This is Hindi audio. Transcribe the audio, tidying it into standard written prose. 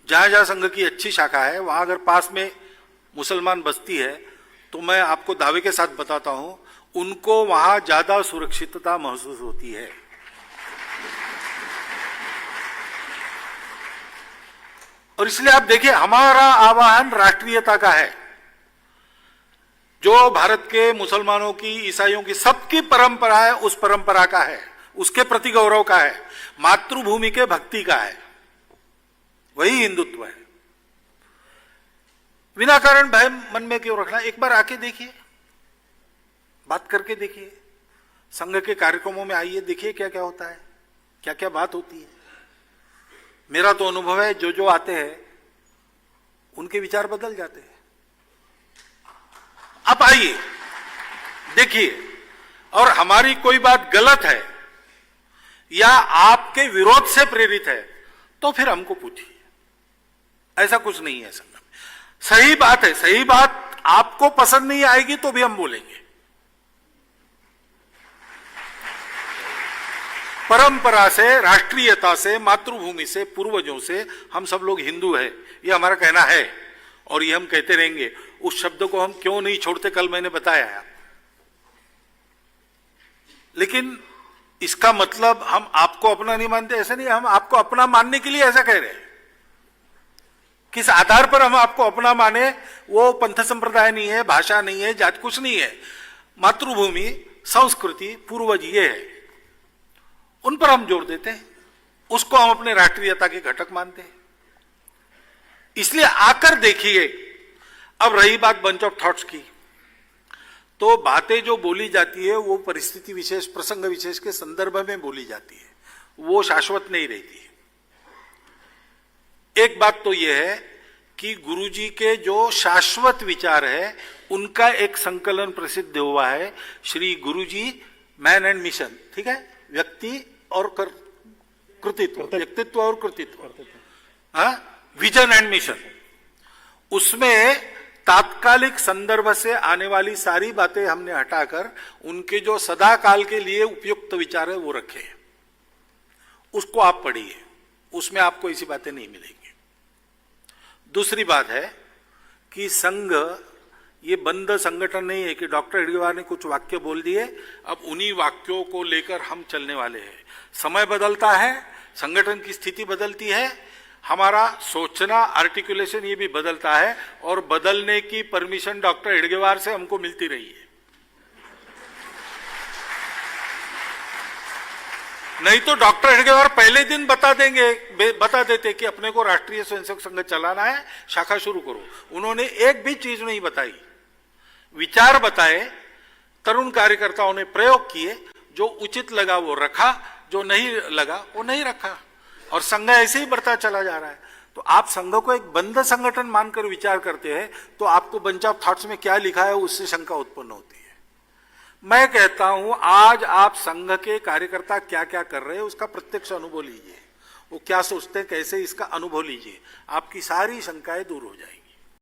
जहां जहां संघ की अच्छी शाखा है वहां अगर पास में मुसलमान बस्ती है तो मैं आपको दावे के साथ बताता हूं उनको वहां ज्यादा सुरक्षितता महसूस होती है। और इसलिए आप देखिए हमारा आह्वान राष्ट्रीयता का है, जो भारत के मुसलमानों की, ईसाइयों की, सबकी परंपरा है, उस परंपरा का है, उसके प्रति गौरव का है, मातृभूमि के भक्ति का है, वही हिंदुत्व है। बिना कारण भय मन में क्यों रखना? एक बार आके देखिए, बात करके देखिए, संघ के कार्यक्रमों में आइए, देखिए क्या क्या होता है, क्या क्या बात होती है। मेरा तो अनुभव है जो जो आते हैं उनके विचार बदल जाते हैं। आप आइए देखिए, और हमारी कोई बात गलत है या आपके विरोध से प्रेरित है तो फिर हमको पूछिए, ऐसा कुछ नहीं है संघ में। सही बात है, सही बात आपको पसंद नहीं आएगी तो भी हम बोलेंगे। परंपरा से, राष्ट्रीयता से, मातृभूमि से, पूर्वजों से हम सब लोग हिंदू हैं, ये हमारा कहना है और ये हम कहते रहेंगे। उस शब्द को हम क्यों नहीं छोड़ते कल मैंने बताया है। लेकिन इसका मतलब हम आपको अपना नहीं मानते, ऐसा नहीं। हम आपको अपना मानने के लिए ऐसा कह रहे हैं। किस आधार पर हम आपको अपना माने? वो पंथ संप्रदाय नहीं है, भाषा नहीं है, जाति कुछ नहीं है। मातृभूमि, संस्कृति, पूर्वज ये है, उन पर हम जोर देते हैं, उसको हम अपने राष्ट्रीयता के घटक मानते हैं। इसलिए आकर देखिए। अब रही बात बंच ऑफ थॉट्स की, तो बातें जो बोली जाती है वो परिस्थिति विशेष, प्रसंग विशेष के संदर्भ में बोली जाती है, वो शाश्वत नहीं रहती है। एक बात तो यह है कि गुरुजी के जो शाश्वत विचार है उनका एक संकलन प्रसिद्ध हुआ है, Shri Guruji man and mission, ठीक है, व्यक्ति और कृतित्व, व्यक्तित्व और कृतित्व, विजन एंड मिशन। उसमें तात्कालिक संदर्भ से आने वाली सारी बातें हमने हटाकर उनके जो सदा काल के लिए उपयुक्त विचार है वो रखे हैं। उसको आप पढ़िए, उसमें आपको ऐसी बातें नहीं मिलेंगी। दूसरी बात है कि संघ ये बंद संगठन नहीं है कि डॉक्टर हेडगेवार ने कुछ वाक्य बोल दिए, अब उन्हीं वाक्यों को लेकर हम चलने वाले हैं। समय बदलता है, संगठन की स्थिति बदलती है, हमारा सोचना, आर्टिकुलेशन ये भी बदलता है, और बदलने की परमिशन डॉक्टर हेडगेवार से हमको मिलती रही है। नहीं तो डॉक्टर हेडगेवार पहले दिन बता देते कि अपने को राष्ट्रीय स्वयंसेवक संघ चलाना है, शाखा शुरू करो। उन्होंने एक भी चीज नहीं बताई, विचार बताए, तरुण कार्यकर्ताओं ने प्रयोग किए, जो उचित लगा वो रखा, जो नहीं लगा वो नहीं रखा, और संघ ऐसे ही बढ़ता चला जा रहा है। तो आप संघ को एक बंद संगठन मानकर विचार करते हैं तो आपको बंच ऑफ थॉट्स में क्या लिखा है उससे शंका उत्पन्न होती है। मैं कहता हूं आज आप संघ के कार्यकर्ता क्या क्या कर रहे हैं उसका प्रत्यक्ष अनुभव लीजिए, वो क्या सोचते हैं, कैसे, इसका अनुभव लीजिए, आपकी सारी शंकाएं दूर हो जाएगी।